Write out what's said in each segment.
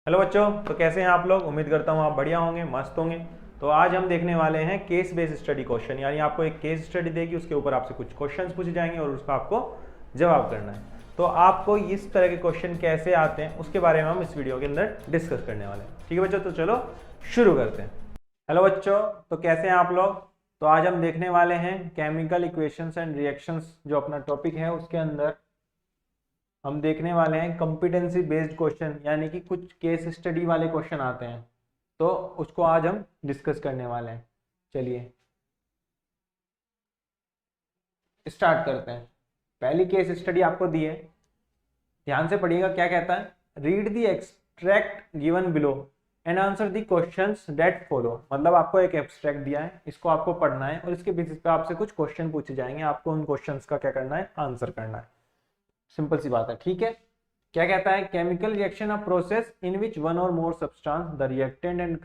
Hello बच्चों, तो कैसे हैं आप लोग। उम्मीद करता हूँ आप बढ़िया होंगे, मस्त होंगे। तो आज हम देखने वाले हैं केस बेस्ड स्टडी क्वेश्चन, यानी आपको एक केस स्टडी देगी, उसके ऊपर आपसे कुछ क्वेश्चंस पूछे जाएंगे और उसका आपको जवाब करना है। तो आपको इस तरह के क्वेश्चन कैसे आते हैं उसके बारे में हम इस वीडियो के अंदर डिस्कस करने वाले हैं। ठीक है बच्चों, तो चलो शुरू करते हैं। हेलो बच्चों, तो कैसे हैं आप लोग। तो आज हम देखने वाले हैं केमिकल इक्वेशंस एंड रिएक्शंस, जो अपना टॉपिक है उसके अंदर हम देखने वाले हैं कॉम्पिटेंसी बेस्ड क्वेश्चन, यानी कि कुछ केस स्टडी वाले क्वेश्चन आते हैं, तो उसको आज हम डिस्कस करने वाले हैं। चलिए स्टार्ट करते हैं। पहली केस स्टडी आपको दी है, ध्यान से पढ़िएगा क्या कहता है। Read the extract given below and answer the questions that follow. मतलब आपको एक एब्स्ट्रैक्ट दिया है, इसको आपको पढ़ना है और इसके बेसिस पे आपसे कुछ क्वेश्चन पूछे जाएंगे, आपको उन क्वेश्चंस का क्या करना है, आंसर करना है। सिंपल सी बात है, ठीक है। क्या कहता है, chemical reaction of process in which one or more substance the reactant and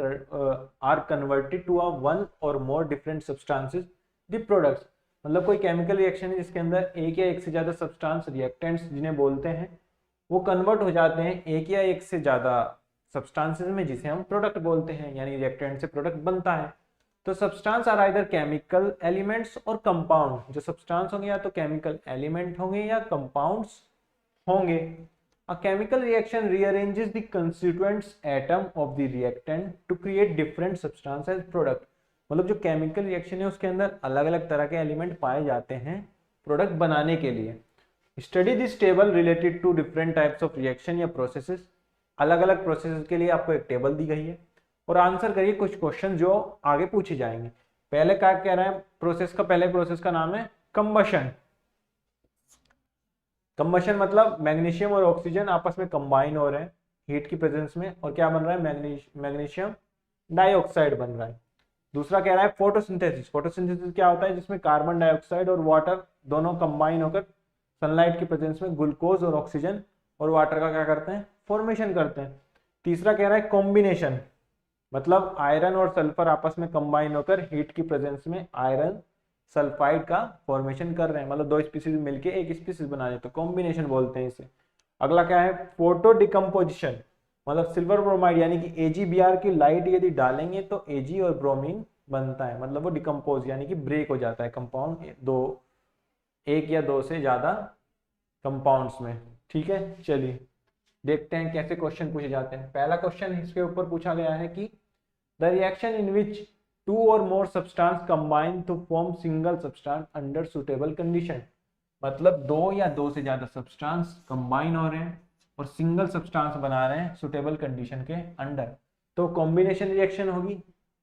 are converted to a one or more different substances the products. मतलब कोई केमिकल रिएक्शन है जिसके अंदर एक या एक से ज्यादा सब्सटेंस, रिएक्टेंट्स जिन्हें बोलते हैं, वो कन्वर्ट हो जाते हैं एक या एक से ज्यादा सब्सटेंसेस में, जिसे हम प्रोडक्ट बोलते हैं, यानी रिएक्टेंट से प्रोडक्ट बनता है। तो substance are either chemical elements or compound. जो सब्सटेंस होंगे या तो केमिकल एलिमेंट होंगे या कंपाउंड्स होंगे। A chemical reaction rearranges the constituents atom of the reactant to create different substance as product. मतलब जो केमिकल रिएक्शन है उसके अंदर अलग अलग तरह के एलिमेंट पाए जाते हैं प्रोडक्ट बनाने के लिए। Study this table related to different types of reaction या प्रोसेसेस। अलग अलग प्रोसेसेस के लिए आपको एक टेबल दी गई है और आंसर करिए कुछ क्वेश्चन जो आगे पूछे जाएंगे। पहले क्या कह रहा है, प्रोसेस का पहले प्रोसेस का नाम है कंबशन। कंबशन मतलब मैग्नीशियम और ऑक्सीजन आपस में कंबाइन हो रहे हैं हीट की प्रेजेंस में, और क्या बन रहा है, मैग्नीशियम डाइऑक्साइड बन रहा है। दूसरा कह रहा है फोटोसिंथेसिस। फोटोसिंथेसिस क्या होता है, जिसमें कार्बन डाइऑक्साइड और वाटर दोनों कंबाइन होकर सनलाइट की प्रेजेंस में ग्लूकोज और ऑक्सीजन और वाटर का क्या करते हैं, फॉर्मेशन करते हैं। तीसरा कह रहा है कॉम्बिनेशन, मतलब आयरन और सल्फर आपस में कंबाइन होकर हीट की प्रेजेंस में आयरन सल्फाइड का फॉर्मेशन कर रहे हैं, मतलब दो स्पीसीज मिलके एक स्पीसीज बना रहे, तो कॉम्बिनेशन बोलते हैं इसे। अगला क्या है, फोटो डिकम्पोजिशन, मतलब सिल्वर ब्रोमाइड यानी कि AgBr की लाइट यदि डालेंगे तो Ag और ब्रोमीन बनता है, मतलब वो डिकम्पोज यानी कि ब्रेक हो जाता है कंपाउंड, दो एक या दो से ज्यादा कंपाउंड्स में। ठीक है, चलिए देखते हैं कैसे क्वेश्चन पूछे जाते हैं। पहला क्वेश्चन इसके ऊपर पूछा गया है कि the reaction in which two or more substance combine to form single substance under suitable condition. मतलब दो या दो से ज्यादा सब्सटेंस कंबाइन हो रहे हैं और सिंगल सब्सटेंस बना रहे हैं सुटेबल कंडीशन के अंडर। तो कॉम्बिनेशन रिएक्शन होगी,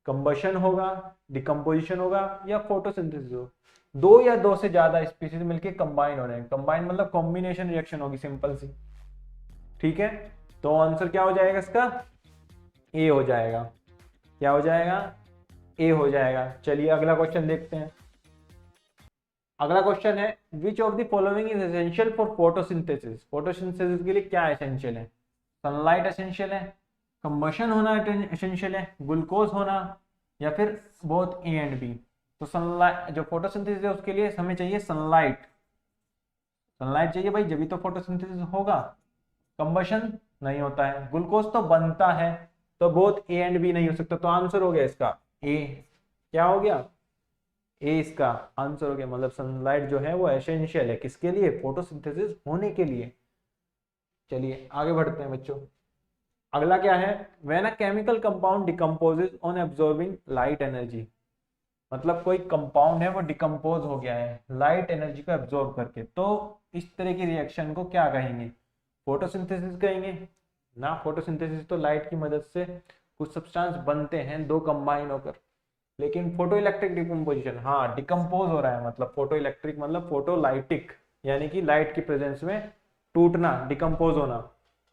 कंबशन होगा, डिकम्पोजिशन होगा या फोटोसिंथेसिस होगा। दो या दो से ज्यादा स्पीसीज मिलके कंबाइन हो रहे हैं, कंबाइन मतलब कॉम्बिनेशन रिएक्शन होगी, सिंपल सी। ठीक है, तो आंसर क्या हो जाएगा इसका, ए हो जाएगा। क्या हो जाएगा, ए हो जाएगा। चलिए अगला क्वेश्चन देखते हैं। अगला क्वेश्चन है which of the following is essential for photosynthesis. Photosynthesis के लिए क्या एसेंशियल है, सनलाइट एसेंशियल है, कंबशन होना एसेंशियल है, ग्लूकोज होना, या फिर बोथ ए एंड बी। तो सनलाइट, जो फोटोसिंथेसिस है उसके लिए हमें चाहिए सनलाइट। सनलाइट चाहिए भाई, जब भी तो फोटोसिंथेसिस होगा। कंबशन नहीं होता है, ग्लूकोज तो बनता है, तो बोथ ए एंड बी नहीं हो सकता, तो आंसर हो गया इसका ए। क्या हो गया, ए इसका आंसर हो गया। मतलब सनलाइट जो है वो एसेंशियल है किसके लिए, फोटोसिंथेसिस होने के लिए। चलिए आगे बढ़ते हैं बच्चों। अगला क्या है, when a chemical compound decomposes on absorbing light energy. मतलब कोई कंपाउंड है वो डिकम्पोज हो गया है लाइट एनर्जी को एब्जॉर्ब करके, तो इस तरह की रिएक्शन को क्या कहेंगे, फोटोसिंथेसिस कहेंगे ना। फोटोसिंथेसिस तो लाइट की मदद से कुछ सब्सटेंस बनते हैं दो कंबाइन होकर, लेकिन फोटो इलेक्ट्रिक डिकम्पोजिशन, हाँ डिकम्पोज हो रहा है, मतलब फोटो इलेक्ट्रिक मतलब फोटोलाइटिक, यानी कि लाइट की प्रेजेंस में टूटना, डिकम्पोज होना।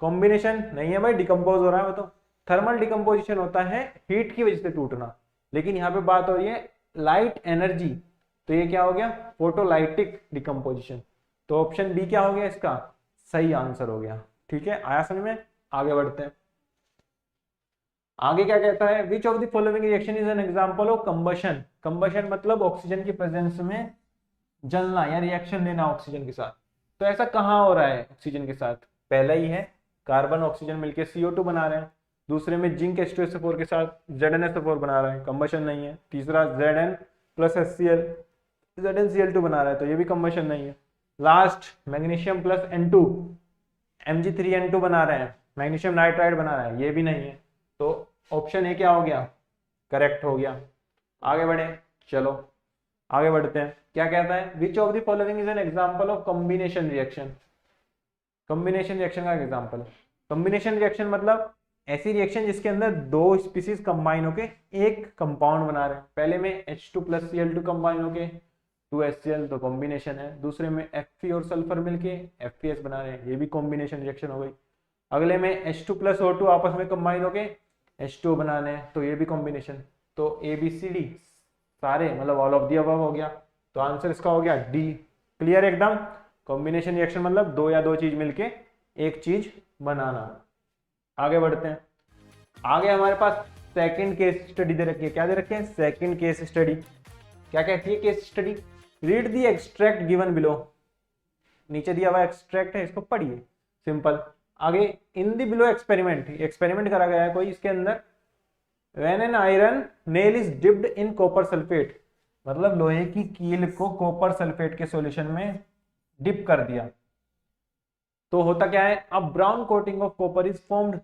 कॉम्बिनेशन नहीं है भाई, डिकम्पोज हो रहा है वो तो। थर्मल डिकम्पोजिशन होता है हीट की वजह से टूटना, लेकिन यहाँ पे बात हो रही है लाइट एनर्जी, तो ये क्या हो गया, फोटोलाइटिक डिकम्पोजिशन। तो ऑप्शन बी क्या हो गया इसका सही आंसर हो गया। ठीक है, आया समझ में, आगे बढ़ते हैं। आगे क्या कहता है, which of the following reaction is an example of combustion. Combustion मतलब ऑक्सीजन की प्रेजेंस में जलना या रिएक्शन लेना ऑक्सीजन के साथ। तो ऐसा कहाँ हो रहा है ऑक्सीजन के साथ, पहला ही है कार्बन ऑक्सीजन मिलके CO2 बना रहे हैं, दूसरे में जिंक H2SO4 के साथ ZnSO4 बना रहे हैं, कंबशन नहीं है। तीसरा Zn प्लस HCl ZnCl2 बना रहा है, तो ये भी कंबशन नहीं है। Last magnesium plus N2 Mg3N2 बना रहे हैं, मैग्नीशियम नाइट्राइड बना रहा है, ये भी नहीं है। तो ऑप्शन ए क्या हो गया, करेक्ट हो गया। आगे बढ़े, चलो आगे बढ़ते हैं। क्या कहता है, which of the following is an example of combination reaction. Combination reaction का एग्जांपल, कॉम्बिनेशन रिएक्शन मतलब ऐसी रिएक्शन जिसके अंदर दो स्पीसीज कंबाइन होके एक कंपाउंड बना रहे हैं। पहले में H2 प्लस Cl2 कंबाइन होके 2HCl, तो कॉम्बिनेशन है। दूसरे में Fe और सल्फर मिलके FeS बना रहे हैं, ये भी कॉम्बिनेशन रिएक्शन हो गई। अगले में H2 प्लस O2 आपस में कंबाइन होके H2 बनाने हैं, तो ये भी कॉम्बिनेशन। तो ABCD सारे मतलब ऑल ऑफ दी अबव हो गया, तो आंसर इसका हो गया डी। क्लियर एकदम। कॉम्बिनेशन रिएक्शन मतलब दो या दो चीज मिलके एक चीज बनाना। आगे बढ़ते हैं। आगे हमारे पास सेकंड केस स्टडी दे रखी है। क्या दे रखी है, सेकंड केस स्टडी। क्या कहती है case study, read the extract given below. नीचे दिया हुआ एक्सट्रैक्ट है, इसको पढ़िए, सिंपल। आगे इन दी बिलो एक्सपेरिमेंट, एक्सपेरिमेंट करा गया है कोई, इसके अंदर when an iron nail is dipped in copper sulphate, मतलब लोहे की कील को कॉपर सल्फेट के सॉल्यूशन में डिप कर दिया, तो होता क्या है, अब brown coating of copper is formed,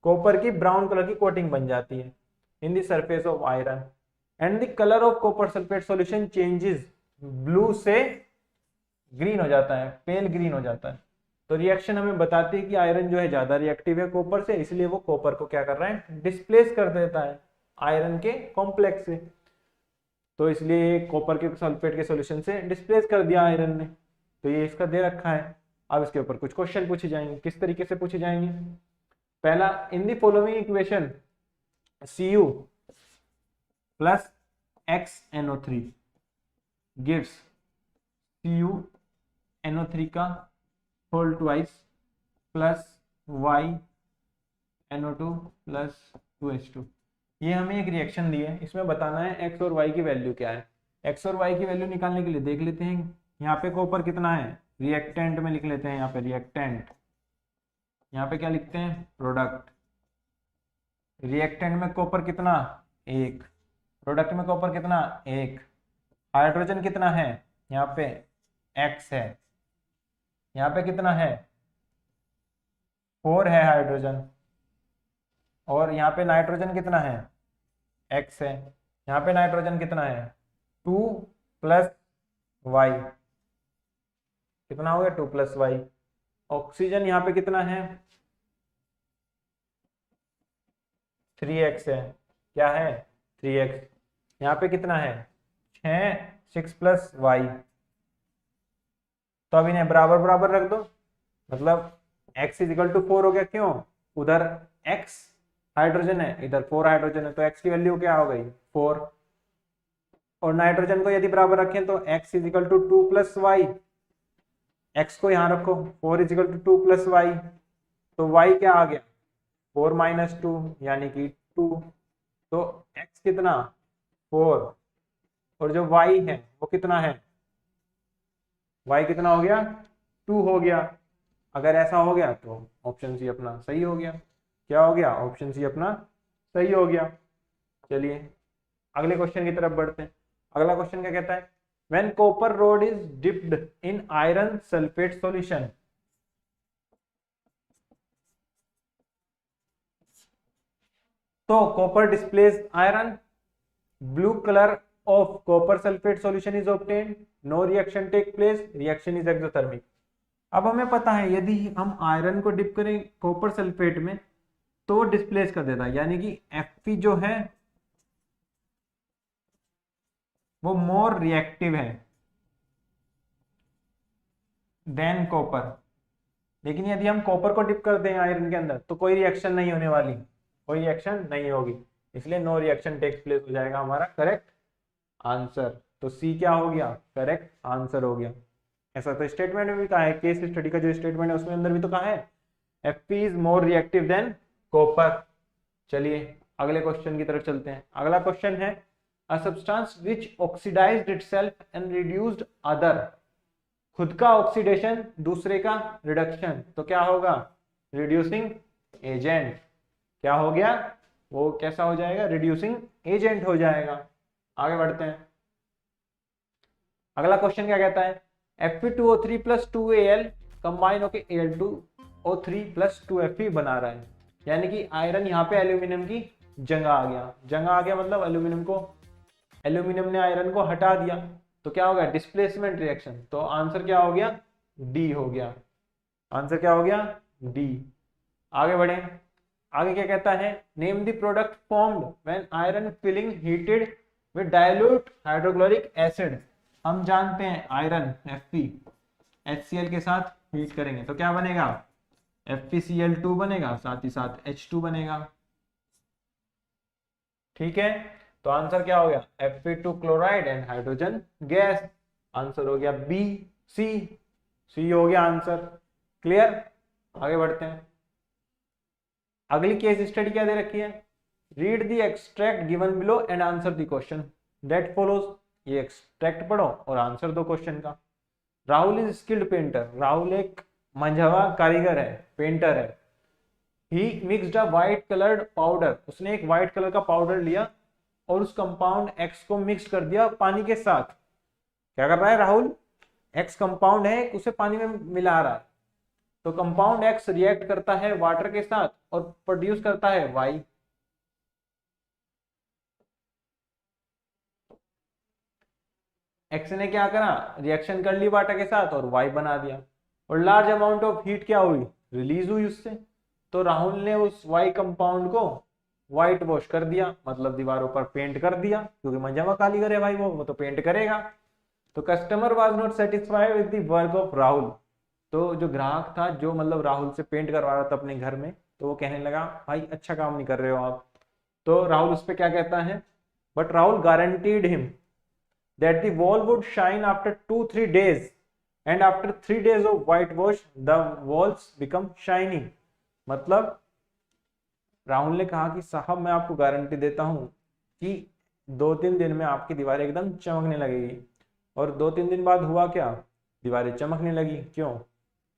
copper की ब्राउन कलर की कोटिंग बन जाती है in the surface of iron, and the colour of copper sulphate solution changes, blue से ग्रीन हो जाता है, पेल ग्रीन हो जाता है। तो रिएक्शन हमें बताती है कि आयरन जो है ज्यादा रिएक्टिव है कॉपर से, इसलिए वो कॉपर को क्या कर रहा है, डिस्प्लेस कर देता है आयरन के कॉम्प्लेक्स से। तो इसलिए कॉपर के सल्फेट के सॉल्यूशन से डिस्प्लेस कर दिया आयरन ने। तो ये इसका दे रखा है। अब इसके ऊपर कुछ क्वेश्चन पूछे जाएंगे। किस तरीके से पूछे जाएंगे, पहला, in the following equation Cu plus XNO3 gives CuNO3 का whole twice plus YNO2 plus 2H2। ये हमें एक रिएक्शन दी है, इसमें बताना है x और y की वैल्यू क्या है। x और y की वैल्यू निकालने के लिए देख लेते हैं, यहाँ पे कॉपर कितना है, रिएक्टेंट में लिख लेते हैं, यहाँ पे रिएक्टेंट, यहाँ पे क्या लिखते हैं, प्रोडक्ट। रिएक्टेंट में कॉपर कितना, एक, प्रोडक्ट में कॉपर कितना, एक। हाइड्रोजन कितना है, यहाँ पे x है, यहाँ पे कितना है, 4 है हाइड्रोजन, और यहाँ पे नाइट्रोजन कितना है, x है, यहाँ पे नाइट्रोजन कितना है, 2 प्लस y, कितना हो गया, 2 प्लस y। ऑक्सीजन यहाँ पे कितना है, 3x है, क्या है, 3x। यहाँ पे कितना है, 6 प्लस y। तो अब इन्हें बराबर बराबर रख दो, मतलब x इज इक्वल टू 4 हो गया। क्यों, उधर x हाइड्रोजन है, इधर 4 हाइड्रोजन है, तो x की वैल्यू क्या हो गई, 4। और नाइट्रोजन को यदि बराबर रखें तो x is equal to 2 plus y, x को यहाँ रखो, 4 is equal to 2 plus y, तो y क्या आ गया, 4 माइनस 2 यानी कि 2। तो x कितना, 4, और जो y है वो कितना है, y कितना हो गया, 2 हो गया। अगर ऐसा हो गया तो ऑप्शन सी अपना सही हो गया। क्या हो गया, ऑप्शन सी अपना सही हो गया। चलिए अगले क्वेश्चन की तरफ बढ़ते हैं। अगला क्वेश्चन क्या कहता है, when copper rod is dipped in iron sulphate solution, तो copper displace iron, blue colour of copper sulfate solution is obtained, no reaction take place, reaction is exothermic। अब हमें पता है यदि हम आयरन को डिप करें कॉपर सल्फेट में तो डिस्प्लेस कर देता है, यानी कि Fe जो है वो मोर रिएक्टिव है देन कॉपर। लेकिन यदि हम कॉपर को डिप कर दें आयरन के अंदर तो कोई रिएक्शन नहीं होने वाली, कोई रिएक्शन नहीं होगी, इसलिए नो रिएक्शन टेक्स प्लेस हो जाएगा हमारा करेक्ट आंसर। तो सी क्या हो गया, करेक्ट आंसर हो गया। ऐसा तो स्टेटमेंट में भी कहा है, केस स्टडी का जो स्टेटमेंट है उसमें अंदर भी तो कहा है Fe is more reactive than copper. चलिए अगले क्वेश्चन की तरफ चलते हैं। अगला क्वेश्चन है, a substance which oxidized itself and reduced other, खुद का ऑक्सीडेशन दूसरे का रिडक्शन, तो क्या होगा, रिड्यूसिंग एजेंट। क्या हो गया, वो कैसा हो जाएगा, रिड्यूसिंग एजेंट हो जाएगा। आगे बढ़ते हैं। अगला क्वेश्चन क्या कहता है, Fe2O3 प्लस 2Al कंबाइन होकर Al2O3 प्लस 2Fe बना रहा है। यानी कि आयरन यहाँ पे एल्यूमिनियम की जगह आ गया। जगह आ गया मतलब एल्यूमिनियम ने आयरन को हटा दिया, तो क्या हो गया, डिस्प्लेसमेंट रिएक्शन। तो आंसर क्या हो गया, डी हो गया। आंसर क्या हो गया, डी। आगे बढ़े। आगे क्या कहता है, name the product formed when iron filling heated with dilute hydrochloric acid. हम जानते हैं आयरन Fe HCl के साथ हीट करेंगे तो क्या बनेगा, FeCl2 बनेगा, साथ ही साथ H2 बनेगा। ठीक है, तो आंसर क्या हो गया, Fe2 chloride and hydrogen gas. Answer हो गया बी, सी हो गया आंसर। क्लियर। आगे बढ़ते हैं। अगली केस स्टडी क्या दे रखी है, read the extract given below and answer the question that follows. ये एक्सट्रैक्ट पढ़ो और आंसर दो क्वेश्चन का। Rahul is skilled painter. Rahul एक मंझवा कारीगर है, पेंटर है। ही मिक्सड अ व्हाइट कलर्ड पाउडर। उसने एक व्हाइट कलर का पाउडर लिया और उस कंपाउंड एक्स को मिक्स कर दिया पानी के साथ। क्या कर रहा है राहुल, एक्स कंपाउंड है, उसे पानी में मिला रहा है। तो कंपाउंड एक्स रिएक्ट करता है वाटर के साथ और प्रोड्यूस करता है वाई। एक्स ने क्या करा, रिएक्शन कर ली वाटर के साथ और वाई बना दिया, और लार्ज अमाउंट ऑफ हीट क्या हुई, रिलीज हुई उससे। तो राहुल ने उस वाई कंपाउंड को व्हाइट वॉश कर दिया, मतलब दीवारों पर पेंट कर दिया, क्योंकि मंजवा कालीगर है भाई, वो तो पेंट करेगा। तो customer was not satisfied with the work of Rahul. तो जो ग्राहक था, जो मतलब राहुल से पेंट करवा रहा था अपने घर में, तो वो कहने लगा भाई अच्छा काम नहीं कर रहे हो आप। तो राहुल उस पर क्या कहता है, but Rahul guaranteed him that the wall would shine after 2-3 days and after 3 days of whitewash the walls become shiny। मतलब राहुल ने कहा कि साहब मैं आपको गारंटी देता हूं कि 2-3 दिन में आपकी दीवारें एकदम चमकने लगेगी। और 2-3 दिन बाद हुआ क्या, दीवारें चमकने लगी। क्यों,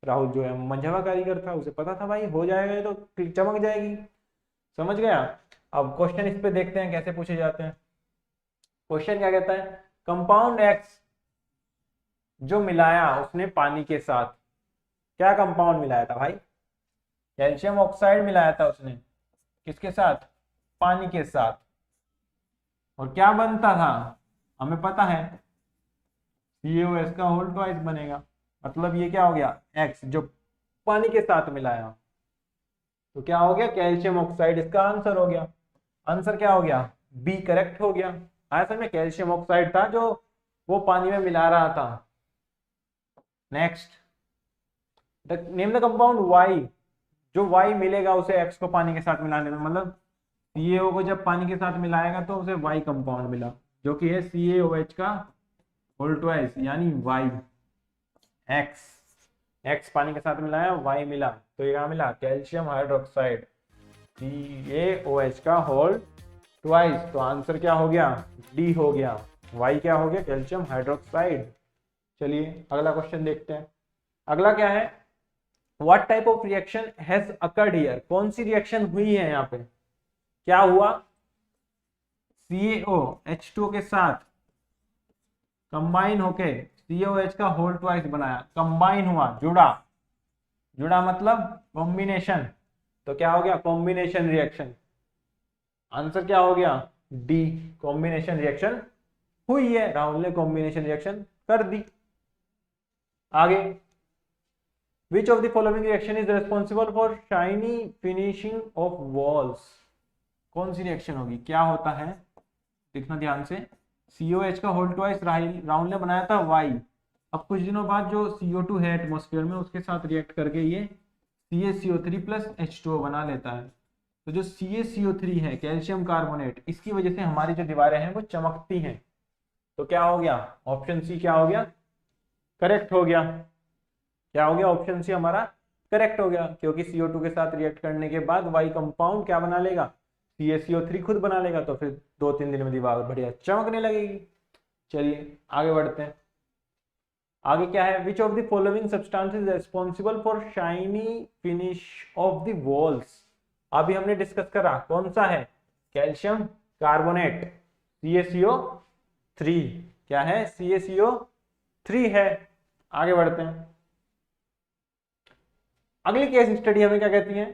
राहुल जो है मंझवा कारीगर था, उसे पता था भाई हो जाएगा ये तो चमक जाएगी। समझ गया। अब क्वेश्चन इस पे देखते हैं कैसे पूछे जाते हैं। क्वेश्चन क्या कहता है, कंपाउंड एक्स जो मिलाया उसने पानी के साथ, क्या कंपाउंड मिलाया था भाई, कैल्शियम ऑक्साइड मिलाया था उसने, किसके साथ, पानी के साथ। और क्या बनता था, हमें पता है CaOH का होल ट्वाइस बनेगा। मतलब ये क्या हो गया, एक्स जो पानी के साथ मिलाया, तो क्या हो गया, कैल्शियम ऑक्साइड। इसका आंसर हो गया। आंसर क्या हो गया, बी करेक्ट हो गया। असल में कैल्शियम ऑक्साइड था जो वो पानी में मिला रहा था। Next, name the compound Y. जो वाई मिलेगा उसे एक्स को पानी के साथ मिलाने में, मतलब CaO को जब पानी के साथ मिलाएगा तो उसे वाई कंपाउंड मिला, जो कि है CaOH का होल ट्वाइस, यानी वाई। एक्स पानी के साथ मिलाया, वाई मिला, तो ये क्या मिला, कैल्शियम हाइड्रोक्साइड, CaOH का होल ट्वाइस। तो आंसर क्या हो गया, डी हो गया। वाई क्या हो गया, कैल्शियम हाइड्रोक्साइड। चलिए अगला क्वेश्चन देखते हैं। अगला क्या है, what type of reaction has occurred here. कौन सी रिएक्शन हुई है यहाँ पे, क्या हुआ, CaO H2O के साथ कंबाइन होके CaOH का होल ट्वाइस बनाया, कंबाइन हुआ, जुड़ा मतलब कॉम्बिनेशन। तो क्या हो गया, कॉम्बिनेशन रिएक्शन। आंसर क्या हो गया, डी, कॉम्बिनेशन रिएक्शन हुई है, राहुल ने कॉम्बिनेशन रिएक्शन कर दी। आगे, which of the following reaction is responsible for shiny finishing of walls. कौन सी रिएक्शन होगी, क्या होता है, देखना ध्यान से। COH का होल ट्वाइस राहुल ने बनाया था वाई। अब कुछ दिनों बाद जो CO2 है एटमॉस्फेयर में, उसके साथ रिएक्ट करके ये CaCO3 प्लस H2O बना लेता है। तो जो CaCO3 है, कैल्शियम कार्बोनेट, इसकी वजह से हमारी जो दीवारें हैं वो चमकती हैं। तो क्या हो गया, ऑप्शन सी क्या हो गया, करेक्ट हो गया। क्या हो गया, ऑप्शन सी हमारा करेक्ट हो गया, क्योंकि CO2 के साथ रिएक्ट करने के बाद वाई कंपाउंड क्या बना लेगा, CaCO3 खुद बना लेगा, तो फिर 2-3 दिन में दीवार बढ़िया चमकने लगेगी। चलिए आगे बढ़ते हैं। आगे क्या है, which of the following substances responsible for shiny finish off the walls. अभी हमने डिस्कस करा कौन सा है, कैल्शियम कार्बोनेट CaCO3, क्या है CaCO3 है। आगे बढ़ते हैं, अगली केस स्टडी हमें क्या कहती है,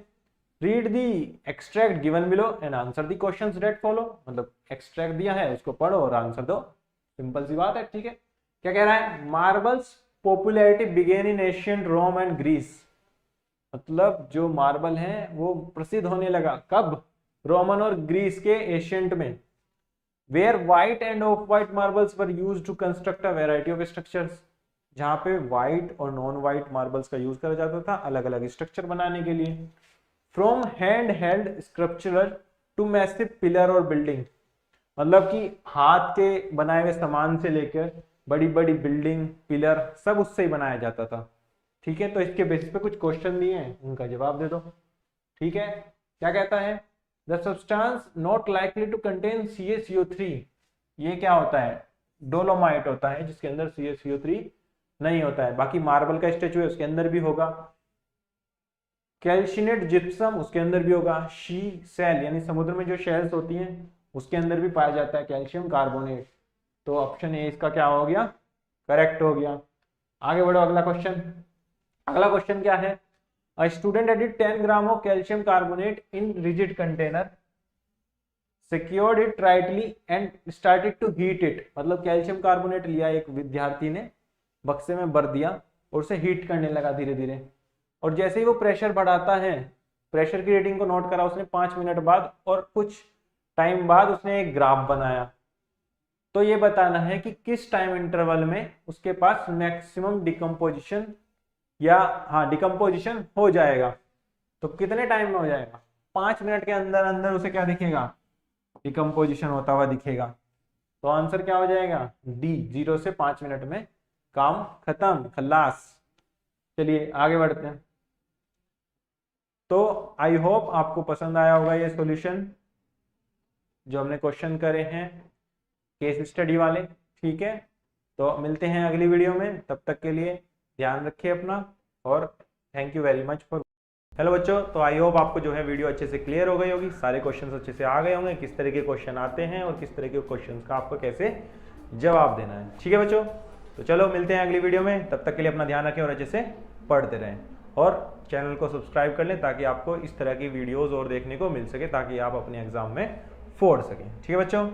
read the extract given below and answer the questions that follow. मतलब एक्सट्रैक्ट दिया है उसको पढ़ो और आंसर दो, सिंपल सी बात है, ठीक है। क्या कह रहा है, marbles popularity began in ancient Rome and Greece. मतलब जो मार्बल है वो प्रसिद्ध होने लगा कब, रोमन और ग्रीस के एशियंट में। Where white and off white marbles were used to construct a variety of structures. जहां पे व्हाइट और नॉन व्हाइट मार्बल्स का यूज करा जाता था अलग अलग स्ट्रक्चर बनाने के लिए। From hand held sculptural to massive pillar और बिल्डिंग। मतलब कि हाथ के बनाए हुए सामान से लेकर बड़ी बड़ी बिल्डिंग पिलर सब उससे ही बनाया जाता था, ठीक है। तो इसके बेसिस पे कुछ क्वेश्चन दिए हैं, उनका जवाब दे दो, ठीक है। क्या कहता है, the substance not likely to contain CaCO3। ये क्या होता है, डोलोमाइट होता है जिसके अंदर CaCO3 नहीं होता है। बाकी मार्बल का स्टेचू है उसके अंदर भी होगा। कैल्शिनेट जिप्सम उसके अंदर भी होगा। शी सेल यानी समुद्र में जो शेल्स होती हैं उसके अंदर भी पाया जाता है कैल्शियम कार्बोनेट। तो ऑप्शन ए इसका क्या हो गया, करेक्ट हो गया। आगे बढ़ो, अगला क्वेश्चन। अगला क्वेश्चन क्या है, a student added 10 gram of calcium carbonate in rigid container, secured it tightly and started to heat it. मतलब कैल्शियम कार्बोनेट लिया एक विद्यार्थी ने, बक्से में भर दिया और उसे हीट करने लगा धीरे धीरे, और जैसे ही वो प्रेशर बढ़ाता है, प्रेशर की रीडिंग को नोट करा उसने 5 मिनट बाद, और कुछ टाइम बाद उसने एक ग्राफ बनाया। तो ये बताना है कि किस टाइम इंटरवल में उसके पास मैक्सिमम डिकम्पोजिशन या डिकम्पोजिशन हो जाएगा। तो कितने टाइम में हो जाएगा, 5 मिनट के अंदर अंदर उसे क्या दिखेगा, डिकम्पोजिशन होता हुआ दिखेगा। तो आंसर क्या हो जाएगा, डी, 0 से 5 मिनट में काम खत्म, खल्लास। चलिए आगे बढ़ते हैं। तो आई होप आपको पसंद आया होगा ये सॉल्यूशन जो हमने क्वेश्चन करे हैं केस स्टडी वाले, ठीक है। तो मिलते हैं अगली वीडियो में, तब तक के लिए ध्यान रखिए अपना, और thank you very much for. Hello बच्चों, तो आई होप आपको जो है वीडियो अच्छे से क्लियर हो गई होगी, सारे क्वेश्चंस अच्छे से आ गए होंगे, किस तरह के क्वेश्चन आते हैं और किस तरह के क्वेश्चंस का आपको कैसे जवाब देना है, ठीक है बच्चों। तो चलो मिलते हैं अगली वीडियो में, तब तक के लिए अपना ध्यान रखें और अच्छे से पढ़ते रहें, और चैनल को सब्सक्राइब कर लें ताकि आपको इस तरह की वीडियोज़ और देखने को मिल सके, ताकि आप अपने एग्जाम में फोड़ सकें, ठीक है बच्चों।